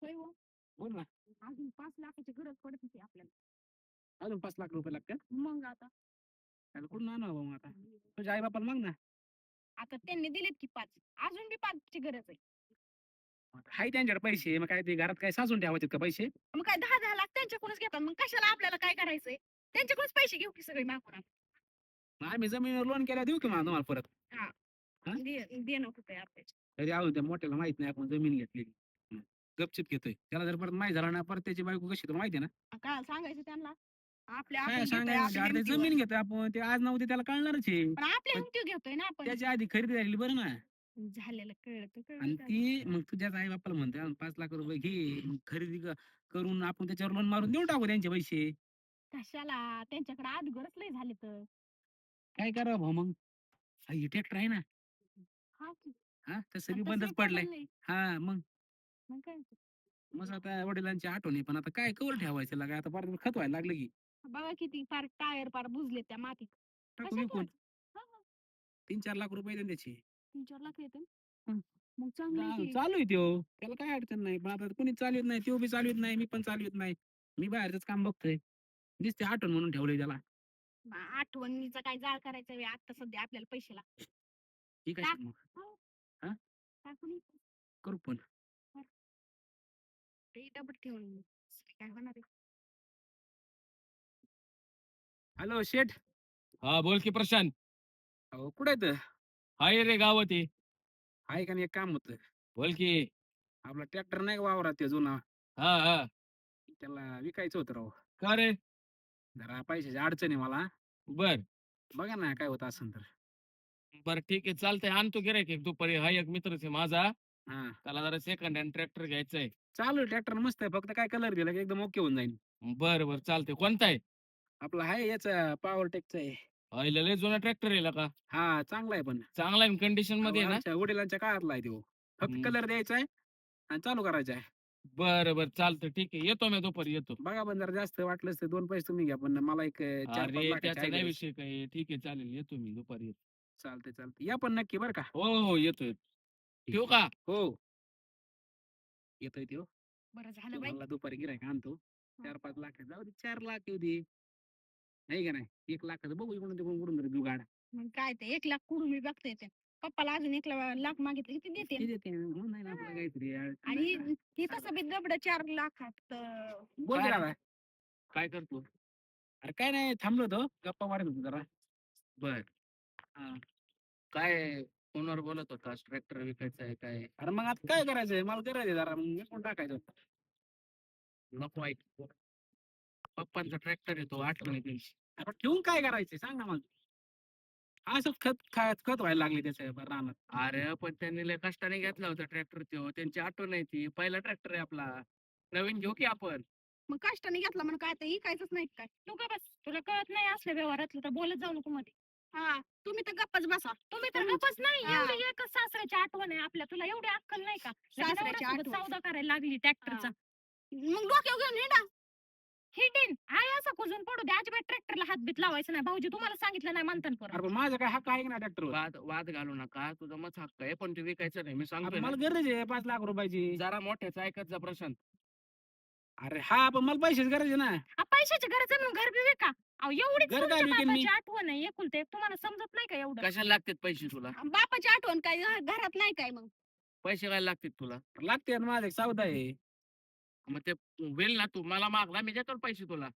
होय हो. बोल ना. अजून 5 लाखाची गरज पडत होती आपल्याला. अजून 5 लाख रुपये लागतात. मग आता त्याला कुठून आणावं मग आता? तुझ्या आई बापाला माग ना. आता त्यांनी दिलेत की 5, अजून बी 5ची गरज आहे. हाय त्यांच्याकडे पैसे, मग काय ते घरात काय साचून ठेवायचे का पैसे? मग काय 10-10 लाख त्यांच्याकडूनच घेतात, मग कशाला आपल्याला काय करायचंय? त्यांच्याकडूनच पैसे घेऊ की सगळे मागून आपण. मग आम्ही जमिनीवर लोन केल्या देऊ की मग तुम्हाला परत. हा. हा? देणं कुठे आपल्याच्या. तरी अजून त्या मोठ्याला माहित नाही आपण जमीन घेतलेली. हं. गपचिप घेतोय. त्याला जर परत माहित झाला ना, परत त्याची बायको कशी तुला माहिती आहे ना? काय सांगायचं त्यांना? आपल्या काय आपण घेतोय सांगायचं म्हणजे आपल्या अरे ते हिमतीवर. जमीन घेतोय आपण, ते आज ना उद्या त्याला कळणारच आहे. पण आपल्या पण हिमतीवर घेतोय ना आपण. त्याच्या आधी खरेदी झालेली बरं ना. झालेलं कळलं तर कळलं आणि त्याला. ती मग तुझ्याच आई बापाला म्हणते 5 लाख रुपये घे, मग खरेदी करून आपण त्याच्यावर लोन मारून देऊन टाकू त्यांचे पैसे. कशाला? त्यांच्याकडे अदुगरच लय झाले तर. काय करावं भाऊ मग? हा, हे ट्रॅक्टर आहे ना. हा की. हा, तसं बी आणि बंदच तसंही पडलंय. पडलं नाही. हा मग. मग काय? मग आता वडिलांची आठवण आहे, पण आता काय कवर ठेवायचं लागा, आता परत खत व्हायला लागलं की. बघा किती पार टायर पार बुजले त्या मातीत. टाकू कशात विकून. ठेवायचं? हा, हा. 3-4 लाख रुपये येतात त्याचे. 3-4 लाख येते. हं. मग चांगलं आहे की. चालू आहे त्यो. त्याला काय अडचण नाही. पण आता कोणी चालवत नाही, त्यो बी चालवत नाही, मी पण चालवत नाही. मी बाहेरच काम बघतोय. दिसते आठवण म्हणून ठेवलंय त्याला. आठवणीचा काय जाळ करायचा वेळ आता सध्या आपल्याला पैसे लागतात. ठीक आहे मग. हो. हा, टाकून करू पण. ते डबल ठेवून काय होणार आहे? हॅलो शेठ. हा बोल की प्रशांत. अहो कुठे आहेत? हाय रे गावात आहे. आहे का नाही, एक काम होतं. बोल की. आपला ट्रॅक्टर नाही का वावरात ते जुना, हा हा. त्याला विकायचं होतं राव. का रे? जरा पैशाची अडचण आहे मला. बर बघा ना काय होत असेल तर. बर ठीक आहे चालतंय. आणतो गिरायक एक दुपारी. हा एक मित्रच आहे माझा. हा, त्याला जरा सेकंड हँड ट्रॅक्टर घ्यायचंय. चालू ट्रॅक्टर मस्त आहे, फक्त काय कलर दिला की एकदम ओके होऊन जाईल. बर बर चालतंय. कोणता आहे? आपला आहे याचा पॉवर टेकचा आहे. आईला लय जुना ट्रॅक्टर आहे का? हा, चांगला आहे पण. चांगला आहे कंडिशन अहो, मध्ये आहे ना? आमच्या वडिलांच्या काळातला आहे तो. फक्त कलर द्यायचा आहे आणि चालू करायचा आहे. बर बर चालतंय ठीक आहे. येतो मी दुपारी येतो. बघा पण जरा जास्त वाटलंच तर 2 पैसे तुम्ही घ्या, पण मला एक 4-5 अरे लाखाची त्याचा नाही idea आहे. विषय काही. ठीक आहे चालेल. येतो मी दुपारी येतो. चालतंय चालतंय, या पण नक्की बरं का. हो हो येतो येतो. ठेवू का? हो, येतोय तो. बरं झालं बाई. मला दुपारी गिरायक आणतो. 4-5 लाख जाऊ दे, 4 लाख येऊ दे. नाही का नाही, 1 लाखाचं बघू इकडून तिकडून कुठून तरी जुगाड. मग काय ते 1 लाख कुठून मी बघता येते. पप्पाला अजून 1 लाख मागितले किती देते. ते देते होऊन जाईल आपलं काहीतरी. आणि हे तसं बी दबड 4 लाखात बोल की दादा. काय करतो? अरे काय नाही, थांबलो होतो गप्पा मारत होतो जरा. बर. हा. काय फोनवर बोलत होतास? ट्रॅक्टर विकायचा आहे काय? अरे मग आता काय करायचंय, मला करायचंय जरा, मग विकून टाकायचं. नको ऐक. पप्पांचा ट्रॅक्टर येतो आठवण येते. अरे ठेवून काय करायचंय सांग ना मग. असंच खत व्हायला लागले त्याच्या रानात. अरे पण त्यांनी लय कष्टाने घेतला होता ट्रॅक्टर तो. त्यांची आठवण आहे ती. पहिला ट्रॅक्टर आहे आपला. नवीन घेऊ की आपण? मग कष्टाने घेतला म्हणून काय ते इकायचंच नाही काय. तू का बस, तुला कळत नाही असल्या व्यवहारातलं तर बोलत जाऊ नको मध्ये. हा, तुम्ही तर गप्पच बसा. तुम्ही तर गप्पच नाही. एवढी एकच सासऱ्याची आठवण आहे आपल्या. तुला एवढी अक्कल नाही का? सासऱ्याची आठवण सौदा करायला लागली ट्रॅक्टरचा. मग डोक्यावर घेऊन हिंडा. हिंडीन आहे असं कुजून पडू दे. अजिबात ट्रॅक्टरला हातबीत लावायचं नाही. भाऊजी तुम्हाला सांगितलं नाही म्हणतान अरे परत. पण माझा काय हक्क आहे की ना ट्रॅक्टरवर. वाद वाद घालू नका. तुझा मत हक्क आहे पण ते विकायचं नाही. मी सांगतोय ना. मला गरज आहे 5 लाख रुपयाची. जरा मोठ्याचं ऐकत जा प्रशांत. अरे हा, पण मला पैशाची गरज आहे ना. पैशाची गरज आहे म्हणून घर बी विका. अहो एवढीच घर तुमच्या काय विकेन मी? बापाची आठवण आहे एकुलते. तुम्हाला समजत नाही का एवढं? कशाला लागतात पैसे तुला? बापाची आठवण काय घरात नाही काय मग? पैसे काय लागतात तुला? लागते ना, माझा एक सौदा आहे. मग ते होईल ना. तू मला मागला मी देतो पैसे तुला.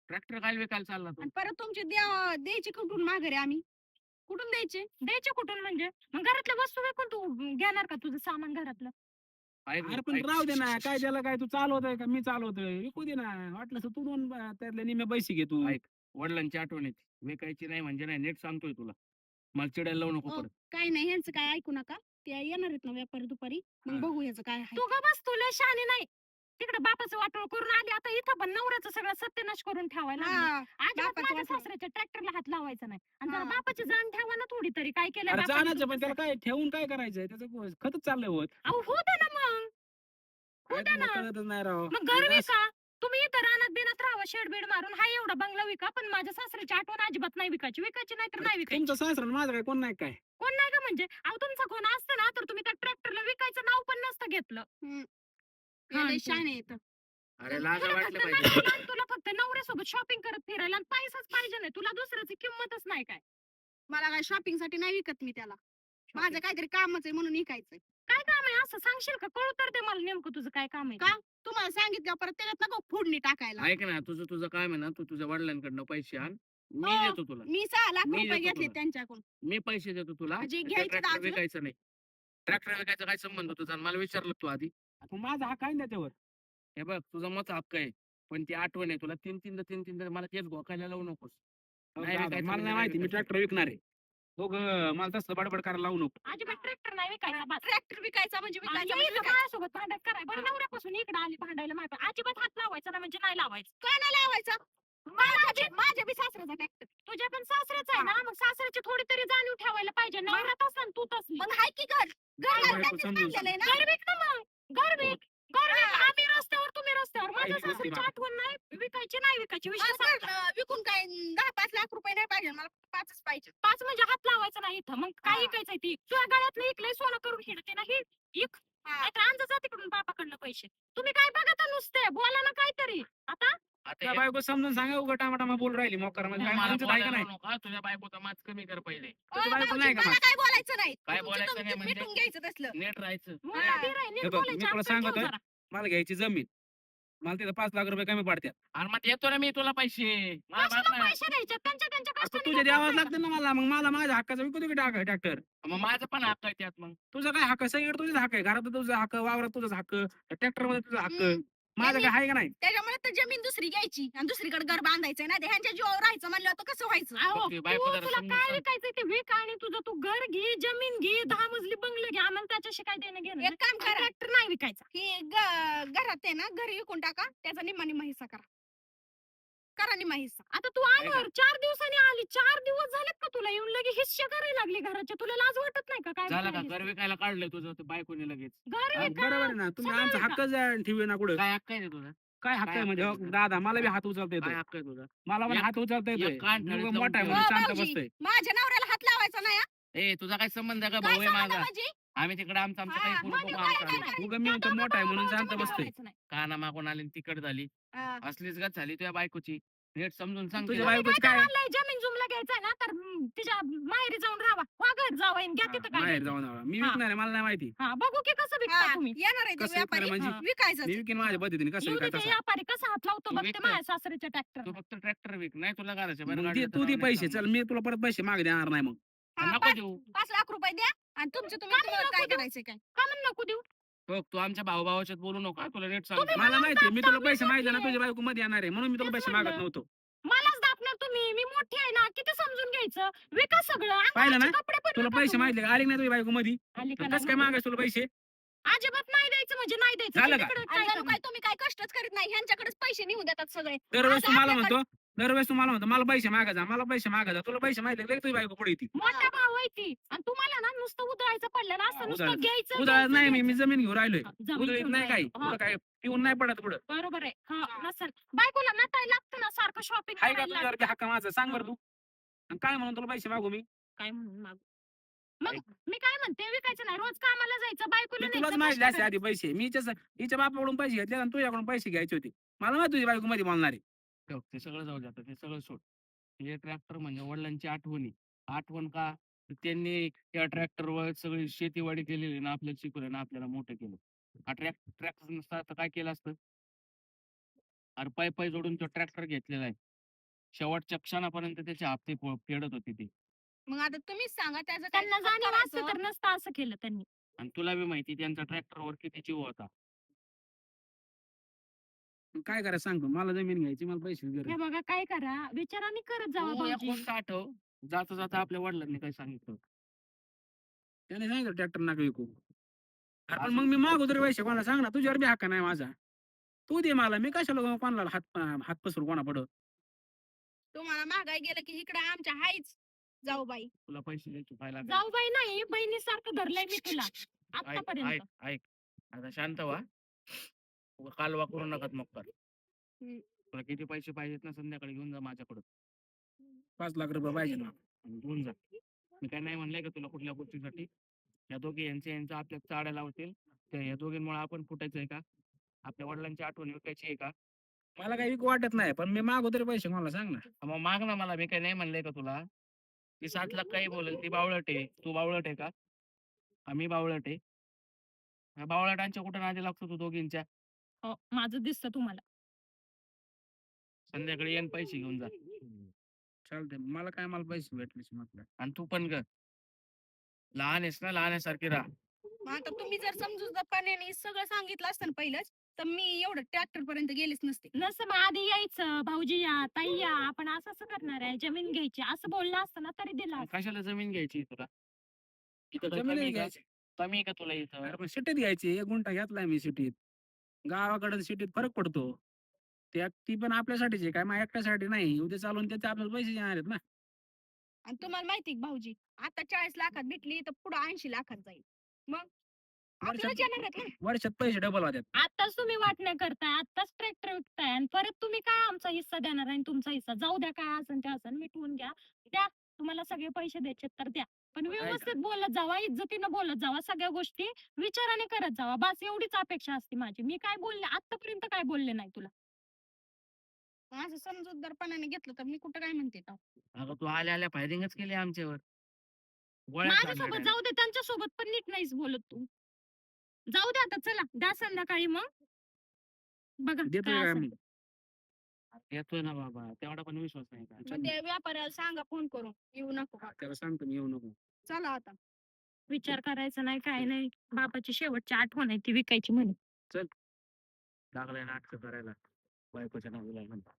ट्रॅक्टर काय विकायला चालला तू? आणि परत तुमचे द्यायचे कुठून माघारी आम्ही? कुठून द्यायचे? द्यायचे कुठून म्हणजे? मग घरातल्या वस्तू विकून तू घेणार का तुझं सामान घरातलं? ऐक अरे पण ऐक. राहू दे ना, काय त्याला काय, तू चालवतोय का मी चालवतोय, विकू दे ना. वाटलं तर तू त्यातले निम्मे पैसे घे तू. ऐक. वडिलांची आठवण येते. विकायची नाही म्हणजे नाही. नीट सांगतोय तुला. मला चिडायला लावू नको परत. काय नाही, ह्यांचं काय ऐकू नका. ते येणार आहेत ना व्यापारी दुपारी. हा. मग बघू ह्याचं काय आहे. तू ग बस, तुला शानी नाही. तिकडे बापाचं वाटोळ करून आली, आता इथं पण नवऱ्याचं सगळं सत्यानाश करून ठेवायला लागली. अजिबात माझ्या सासऱ्याच्या ट्रॅक्टरला हात लावायचा नाही. आणि जरा बापाची जाण ठेवा ना थोडी तरी. काय केलं अरे जाण्याचं, पण त्याला काय ठेवून काय करायचंय, त्याचं खतच चाललंय होत. अहो होऊ दे ना मग. काय होऊ दे तुला ना. कळतच नाही राव. मग घर विका. तुम्ही इथं रानात बिनात राहावं, शेड बीड मारून. हा एवढा बंगला विका, पण माझ्या सासऱ्याची आठवण अजिबात नाही विकायची. विकायची नाही तर नाही विकायची. तुमचं सासरा आणि माझं काय कोण नाही काय. कोण नाही का म्हणजे? अहो तुमचा कोण असतं ना तर तुम्ही त्या ट्रॅक्टरला विकायचं नाव पण नसतं घेतलं. हा, लय तू. शान येत. अरे तुला लाजा वाटलं फक्त पाहिजे नवरा, तुला फक्त नवऱ्यासोबत शॉपिंग करत फिरायला आणि पैसाच पाहिजे नाही, तुला दुसऱ्याची किंमतच नाही काय. मला काय शॉपिंग साठी नाही विकत मी त्याला. माझं काहीतरी कामच आहे म्हणून विकायचंय. काय काम आहे असं सांगशील का? कळू तर दे मला नेमकं तुझं काय काम आहे ते. का? तुम्हाला सांगितलं परत त्याच्यात नको फोडणी टाकायला. ऐक ना तुझं तुझं काय म्हणा तू तुझ्या वडिलांकडनं पैसे आण मी हो, देतो तुला मी 6 लाख मी रुपये देतो घेतले तुला. त्यांच्याकडून. मी पैसे देतो तुला म्हणजे घ्यायचे ट्रॅक्टर दाजी? विकायचं नाही ट्रॅक्टर विकायचा काय संबंध तुझा आणि मला विचारलं तू आधी आता माझा हक्क आहे ना त्याच्यावर. हे बघ तुझा मत हक्क आहे पण ती आठवण आहे तुला तीन मला तेच घोकायला लावू नकोस अहो नाही दादा, विकायचं मला म्हणजे नाही नाही माहिती मी विकायचं. ट्रॅक्टर विकणार आहे. दोघं मला तसं बडबड करायला लावू नको. अजिबात ट्रॅक्टर नाही विकायचा बस. ट्रॅक्टर विकायचा म्हणजे आणि विकायचा ये म्हणजे इथं विकायचा. माझ्यासोबत भांडण कराय बरं, नवऱ्यापासून इकडे आली भांडायला माझ्या अजिबात हात लावायचा ना, म्हणजे नाही लावायचं. काय नाही लावायचा? माझ्या बी सासऱ्याचा ट्रॅक्टर. तुझ्या पण सासऱ्याचं आहे ना, मग सासऱ्याची थोडी तरी जाणीव ठेवायला पाहिजे. नवऱ्यात असं तू तसली. मग हाय की घर. घर बायको त्यांनीच समजून बांधलेलं आहे ना. घर विक ना मग, घर विक. घर विक. आम्ही रस्त्यावर, तुम्ही रस्त्यावर. माझ्या ऐक ना, सासऱ्याची ती आठवण नाही, विकायची नाही विकायची विषय माझं संपला. घर, विकून काय 10-5 लाख रुपये नाही पाहिजे मला. 5च पाहिजे. पाच म्हणजे हात लावायचा नाही इथं. मग काय हा. विकायचंय ती? तुझ्या गळ्यातलं इकलंय सोनं करून हिडते ना, ही इक. हा. नाहीतर आणजा जा तिकडून बापाकडनं पैसे. तुम्ही काय बघता नुसते, बोला ना काहीतरी. आता आता त्या हे- बायको समजून सांगा उगा टामाटामा बोल राहिली मोकार म्हणजे काय मला तुमचं आहे का बोलायला नाही? लावू नका, तुझ्या बायकोचा मात कमी कर पहिले तुझं अ, बायको भाऊजी, नाही का मला मग? काय बोलायचं नाही. काय तुमचं बोलायचं तुमचं नाही म्हणजे? मिटून घ्यायचं तसलं. नीट राहायचं मोठा धीर आहे, नीट हे बघ, मी बोलायची तुला अक्कल ठेव सांगतोय, जरा. मला घ्यायची जमीन. मला तिथं 5 लाख रुपये कमी पडतात. आणि मग देतो ना मी तुला पैसे मला कशाला माग नाही. पैसे द्यायचे? त्यांच्या त्यांच्या आता कष्टाने तुझ्या घेतात द्यावाच नाही का? लागतं ना मला मग मला माझ्या हक्काचा विकू दे ट्रॅक्टर. मग माझं पण हक्क आहे त्यात मग तुझा काय हक्क सगळीकडे तुझाच हक्क आहे. घरात तुझा हक्क, वावरात तुझाच हक्क, ट्रॅक्टर मध्ये तुझा हक्क. हम्म. माझं काय आहे का नाही? त्याच्यामुळे तर जमीन दुसरी घ्यायची आणि दुसरीकडे घर बांधायचंय ना. ह्यांच्या जीवावर राहायचं म्हणलं तर कसं व्हायचं? अहो, बघ ती बायको तू जरा तुला समजून काय सांग. विकायचंय ते विक आणि तुझं तू घर घे, जमीन घे, 10 मजली बंगले घे. आम्हाला त्याच्याशी काय देणं घेणं एक काम करा. ट्रॅक्टर नाही विकायचा. की घरात आहे ना, घरी विकून टाका. त्याचा निम्मा निम्मा हिस्सा करा. करा निम्मा हिस्सा. आता तू आल्यावर 4 दिवसांनी आली, 4 दिवस झालेत का तुला येऊन लगे हिस्से करायला लागली घराचे? तुला लाज वाटत नाही का? काय झालं का बोलायलीस? घर विकायला काढलंय तुझं ते बायकोने लगेच घर हा, विका. बरोबर आहे ना. तुम्ही सगळं आमचा विका. हक्क ठेवू ना कुठं. काय हक्क आहे रे तुझा काय हक्क काय आहे म्हणजे हक्क आहे हो, दादा मला बी हात उचलता काय येतो. हक्क आहे तुझा मला पण एक- हात उचलता येतोय. एक कान मी ठळीत उगा लावून मोठा आहे ठेव. म्हणून हो, शांत भाऊजी. बसतोय. माझ्या नवऱ्याला हात लावायचा नाही हा. ए तुझा काय संबंध आहे का काय भाऊ आहे संबंध माझा म्हणजे? आम्ही तिकडे आमचं हा, काही करू मग बघू काय आमचं काय आम्ही. काय? उगा मी म्हणतो मोठा आहे म्हणून शांत बसतोय. बोलायचं नाही. काना मागून आली आणि तिकड झाली हा. असलीच गत झाली तुझ्या बायकोची नीट समजून सांग तुझ्या तिला. बायकोच काय काय? म्हणलंय, जमीन जुमला घ्यायचा ना तर तिच्या माहेरी जाऊन राहा. वागत जावं आणि घ्या तिथं काय बाहेर घ्यायचं. जाऊन आला. मी हा. विकणार आहे मला नाही माहिती. हा, बघू की कसं विकता हा, तुम्ही. येणार आहे ते कसं व्यापारी विकणार म्हणजे? हा. विकायचं. मी विकीन माझ्या पद्धतीने कसं येऊ दे विकायचं ते असं. व्यापारी कसा हात लावतो तू बघते विकतं. माझ्या सासऱ्याच्या ट्रॅक्टर. तू फक्त ट्रॅक्टर विक नाही तुला घराच्या बाहेर मग काढलं तर तू दे नाही पैसे चालणार. चल मी तुला परत पैसे मागे देणार नाही मग. हा, नको देऊ 5 लाख रुपये द्या आणि तुमचं तुम्ही का तुम्हाला नको काय देऊ? करायचंय काय? का म्हणून नको देऊ? बघ तू आमच्या भावाच्यात बोलू नका तुला नीट सांग तुम्ही मला माहिती मी तुला दाब पैसे मागितले ना मोठी तुझ्या बायको मध्ये येणार आहे म्हणून मी तुला तेच पैसे मागत म्हणलं. नव्हतो. मलाच दाखणार तुम्ही. मी मोठी आहे ना, किती समजून घ्यायचं. विका सगळं. पाहिलं ना? अंगाचे कपडे पण तुला विका पैसे तुम्ही. मागितले का? आले की नाही तुझ्या बायको मध्ये आली का कसं नाही काय माहिती. मागायचं तुला पैसे? अजिबात नाही द्यायचं म्हणजे नाही द्यायचं. झालं का? तिकडं आणि काय जणू करणार? काय तुम्ही काय कष्टच करीत नाही. ह्यांच्याकडेच पैसे निघून देतात सगळे. दरवेळेस आता तुम्हाला आपल्याकडे- म्हणतो दरवेळेस तुम्हाला म्हणतो मला पैसे मागायचा मला पैसे मागायचा तुला पैसे मागितले की तुझी बायको पुढे येते. मोठा भाऊ आहे ती. आणि तुम्हाला ना नुसतं उधळायचं पडलेलं असतं. नुसतं उधळायचं. घ्यायचं, उद्या घ्यायचं, नाही मी घ्यायचं. जमीन घेऊन राहिलोय. हा, जमीन उधळीत घेऊन नाही काही राहिलो. हा, तुला काय पिऊन नाही पडत पुढं. बरोबर आहे. हा, नसेल. बायकोला नटायला लागतं ना सारखं शॉपिंग हाय का करायला तुझ्यावर बी हक्क माझा सांग बरं तू. आणि काय म्हणून तुला पैसे मागू मी? काय म्हणून मागू. मग मी काय म्हणते, विकायचं नाही. रोज कामाला जायचं, बायकोला मी तुलाच न्यायचं, माहिती कष्ट असते आधी पैसे मी हिच्या बापाकडून पैसे घेतले आणि तुझ्याकडून पैसे घ्यायचे होते. मला माहिती तुझी बायको मध्ये बोलणार आहे. ठेव, ते सगळं जाऊ जातं ते सगळं सोड हे ट्रॅक्टर म्हणजे वडिलांची आठवणी आठवण का तर त्यांनी या ट्रॅक्टरवर सगळी शेतीवाडी केलेली ना आपल्याला शिकवलं ना आपल्याला मोठं केलं हा ट्रॅक्टर नसता तर काय केलं असतं अरे पाय पाय जोडून तो ट्रॅक्टर घेतलेला आहे शेवटच्या क्षणापर्यंत त्याचे हप्ते फेडत होते ते मग आता तुम्हीच सांगा त्याचं काय त्यांना जाणीव असतं करायचं? तर नसतं असं केलं त्यांनी. आणि तुला बी माहिती त्यांचा ट्रॅक्टरवर किती जीव होता काय करायचं सांगतो मला जमीन घ्यायची मला पैसे हे गरज. बघा काय करा, विचाराने करत जावा तू एक भाऊजी. गोष्ट आठव जाता जाता आपल्या वडिलांनी काय सांगितलं त्याने सांगितलं ट्रॅक्टर नका विकू. अरे पण मग मी मागू तरी पैसे कोणाला सांग ना तुझ्यावर बी हक्क नाही माझा. तू दे मला मी कशाला कोणाला हात पसरू कोणा पडत. तुम्हाला महागाई गेलं की इकडे आमच्या हाईच जाऊ बाई. तुला पैसे द्यायचे पाहिला जाऊबाई नाही, बहिणीसारखं धरलंय मी तुला ऐक आतापर्यंत. ऐक ऐक आता शांत व्हा कालवा करू नका मग कर हम्म. तुला किती पैसे पाहिजेत ना संध्याकाळी घेऊन जा माझ्याकडे 5 लाख रुपये पाहिजे ना. आणि घेऊन जा मी काय नाही म्हणलंय का तुला कुठल्या गोष्टीसाठी या दोघे यांच्या आपल्या चाड्या लावतील त्या या दोघींमुळे आपण फुटायचंय का आपल्या वडिलांची आठवण विकायची आहे का? मला काही विकू वाटत नाही, पण मी मागू तरी पैसे मला सांग ना. मग माग ना मला, मी काही नाही म्हणलंय का तुला? ती 7 लाख काही बोलेल, ती बावळट आहे. तू बावळट आहे का? मी बावळट आहे. ह्या बावळटांच्या कुठं नादी लागतो तू दोघींच्या? हो, माझं दिसतं तुम्हाला. संध्याकाळी येऊन पैसे घेऊन जा. चालतंय, मला काय, मला पैसे भेटलेच म्हटलं. आणि तू पण ग लहान आहेस ना, लहानासारखी राहा. मग आता तुम्ही जर समजूतदारपणाने सगळं सांगितलं असतं ना पहिलंच, तर मी एवढं ट्रॅक्टर पर्यंत गेलीच नसते. नसं मग आधी यायचं, भाऊजी या, ताई या, आपण असं असं करणार आहे, जमीन घ्यायची असं बोललं असतं ना तरी दिला मग असतं. कशाला जमीन घ्यायची तुला? इथं काय जमिनी कमी आहे का? घ्यायची. कमी आहे का तुला इथं? अरे पण सिटीत घ्यायची, 1 गुंठा घेतलाय मी सिटीत. गावाकडे सिटीत फरक पडतो. ती पण आपल्यासाठीच आहे, काय माझ्या एकट्यासाठी नाही. उद्या चालून त्याचे आपल्याला पैसे येणार आहेत ना. आणि तुम्हाला माहिती आहे का भाऊजी, आता 40 लाखात भेटली तर पुढे 80 लाखात जाईल. मग आपल्यालाच येणार आहेत ना. वर्षात पैसे डबल होतात. आताच तुम्ही वाटण्या करताय, आताच ट्रॅक्टर विकताय आणि परत तुम्ही काय आमचा हिस्सा देणार आहे आणि तुमचा हिस्सा जाऊ द्या, काय असेल ते असेल मिटवून घ्या. द्या, तुम्हाला सगळे पैसे द्यायचे तर द्या, पण व्यवस्थित बोलत जावा, इज्जतीनं बोलत जावा, सगळ्या गोष्टी विचाराने करत जावा. बस एवढीच अपेक्षा असते माझी. मी काय बोलले आतापर्यंत, काय बोलले नाही तुला. असं समजूतदारपणाने घेतलं तर मी कुठं काय म्हणते तेव्हा. अगं तू आल्या आल्या फायरिंगच केली आमच्यावर. गोळ्या माझ्यासोबत झाडल्या जाऊ दे, त्यांच्यासोबत पण नीट नाहीच बोलत तू. जाऊ दे आता, चला द्या संध्याकाळी मग बघा देतोय काय काय असेल मी? ते. येतोय ना बाबा, तेवढा पण विश्वास नाही का? मग त्या व्यापाऱ्याला सांगा फोन करून येऊ नको. त्याला सांगतो मी, येऊ नको. चला आता. विचार करायचा नाही, काय नाही. बापाची शेवटची आठवण आहे ती विकायची म्हणे. लागलाय नाटक करायला बायकोच्या नावाला म्हणता.